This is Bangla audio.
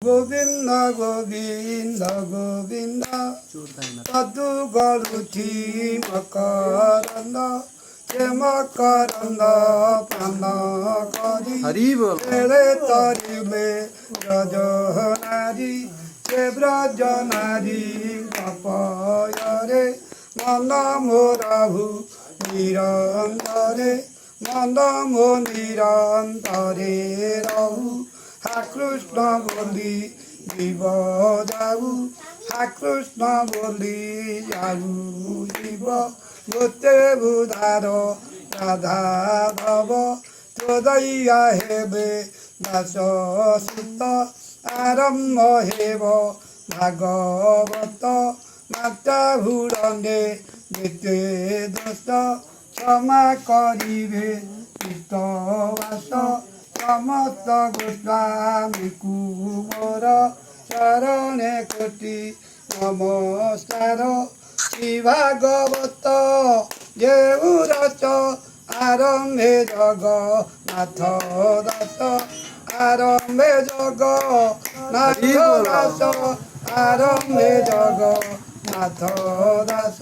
গোবিন্দ গোবিন্দ গোবিন্দ সাধু গলুঠি মকরন্দ সে মকরন্দ প্রাণ করি ছেড়ে তরিবে ব্রজ নারী সে ব্রজ নারী কপয়রে মন মোরাভু নিরন্তরে মন মো নিরন্তরে রহু হা কৃষ্ণ বলি জীব যাবু হা কৃষ্ণ বলি যাবু জীব গোতে বুধার রাধা ভব চোদইয়া হেবে দাস সুত আরম্ভ হেব ভাগবত মাতা ভুরণে যেতে দোষ ক্ষমা করিবে কৃতবাস সমস্ত গোস্বামী কুমোর চরণে কোটি নমস্কার শ্রী ভাগবত যেউ রচ আরম্ভে জগন্নাথ দাস আরম্ভে জগন্নাথ দাস আরম্ভে জগন্নাথ দাস।